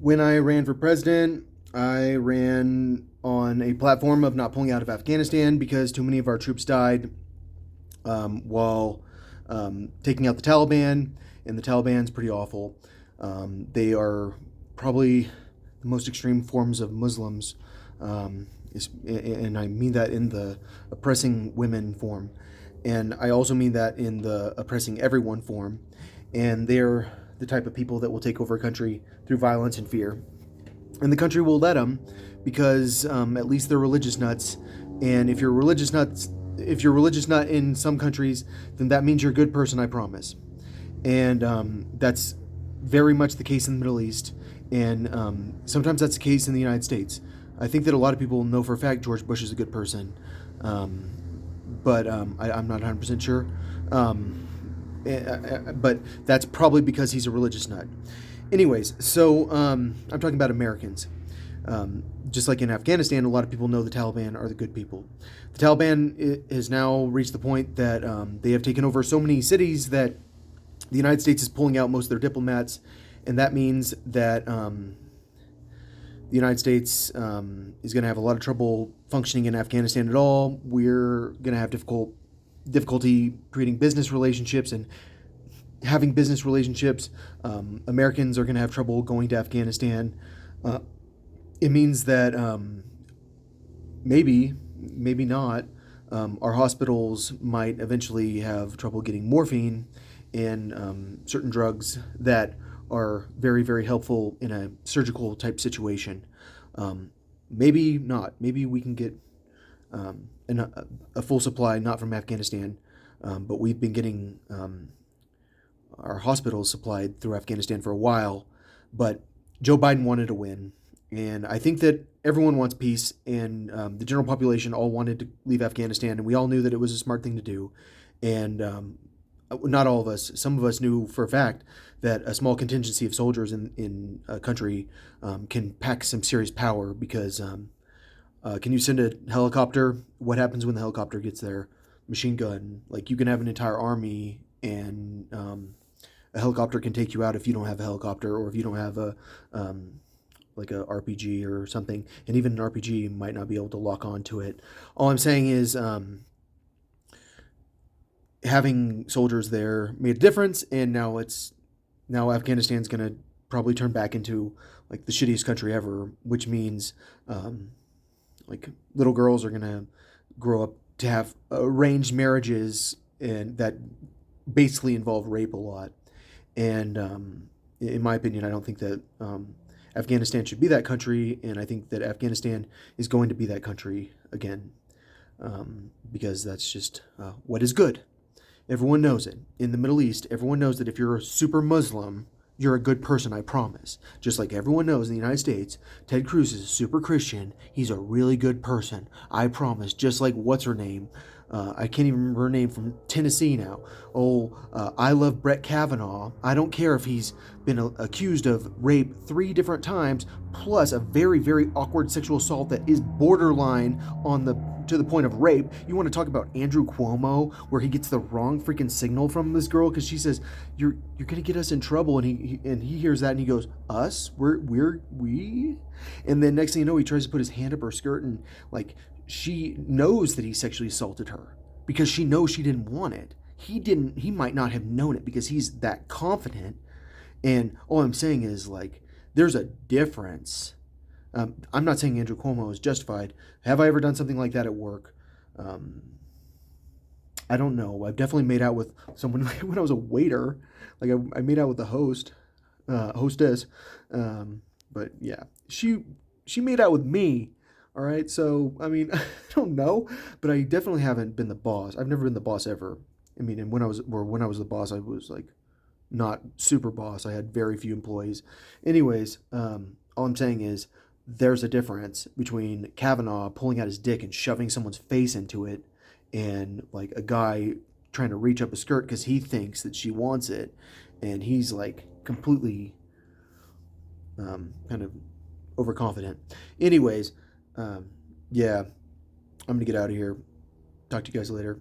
When I ran for president, I ran on a platform of not pulling out of Afghanistan because too many of our troops died while taking out the Taliban, and the Taliban's pretty awful. They are probably the most extreme forms of Muslims, and I mean that in the oppressing women form, and I also mean that in the oppressing everyone form. And they're the type of people that will take over a country through violence and fear, and the country will let them because at least they're religious nuts. And if you're religious nut in some countries, then that means you're a good person, I promise. And that's very much the case in the Middle East, and sometimes that's the case in the United States. I think that a lot of people know for a fact George Bush is a good person, um, but I'm not 100% sure. But that's probably because he's a religious nut. Anyways, so I'm talking about Americans. Just like in Afghanistan, a lot of people know the Taliban are the good people. The Taliban has now reached the point that they have taken over so many cities that the United States is pulling out most of their diplomats, and that means that the United States is going to have a lot of trouble functioning in Afghanistan at all. We're going to have difficulty creating business relationships and having business relationships. Americans are going to have trouble going to Afghanistan. It means that maybe not. Our hospitals might eventually have trouble getting morphine and certain drugs that are very, very helpful in a surgical type situation. Maybe not. Maybe we can get a full supply, not from Afghanistan, but we've been getting our hospitals supplied through Afghanistan for a while. But Joe Biden wanted to win. And I think that everyone wants peace, and the general population all wanted to leave Afghanistan, and we all knew that it was a smart thing to do. And not all of us, some of us knew for a fact that a small contingency of soldiers in a country can pack some serious power because can you send a helicopter? What happens when the helicopter gets there? Machine gun. Like, you can have an entire army, and a helicopter can take you out if you don't have a helicopter, or if you don't have a like a RPG or something, and even an RPG might not be able to lock onto it. All I'm saying is having soldiers there made a difference, and now Afghanistan's going to probably turn back into like the shittiest country ever, which means like little girls are going to grow up to have arranged marriages, and that basically involve rape a lot. And in my opinion, I don't think that Afghanistan should be that country, and I think that Afghanistan is going to be that country again, because that's just what is good. Everyone knows it. In the Middle East, everyone knows that if you're a super Muslim, you're a good person, I promise. Just like everyone knows in the United States, Ted Cruz is a super Christian. He's a really good person, I promise. Just like what's her name? I can't even remember her name, from Tennessee now. I love Brett Kavanaugh. I don't care if he's been accused of rape 3 different times, plus a very, very awkward sexual assault that is borderline on the to the point of rape. You want to talk about Andrew Cuomo, where he gets the wrong freaking signal from this girl because she says you're gonna get us in trouble, and he hears that and he goes, us, we, and then next thing you know, he tries to put his hand up her skirt, and like, she knows that he sexually assaulted her because she knows she didn't want it. He might not have known it because he's that confident. And all I'm saying is, like, there's a difference. I'm not saying Andrew Cuomo is justified. Have I ever done something like that at work? Um, I don't know. I've definitely made out with someone when I was a waiter. Like, I made out with the hostess. But yeah, she made out with me. All right. So I mean, I don't know, but I definitely haven't been the boss. I've never been the boss ever. I mean, and when I was the boss, I was like not super boss. I had very few employees. Anyways, all I'm saying is there's a difference between Kavanaugh pulling out his dick and shoving someone's face into it, and like a guy trying to reach up a skirt because he thinks that she wants it, and he's like completely kind of overconfident. Anyways, yeah, I'm gonna get out of here. Talk to you guys later.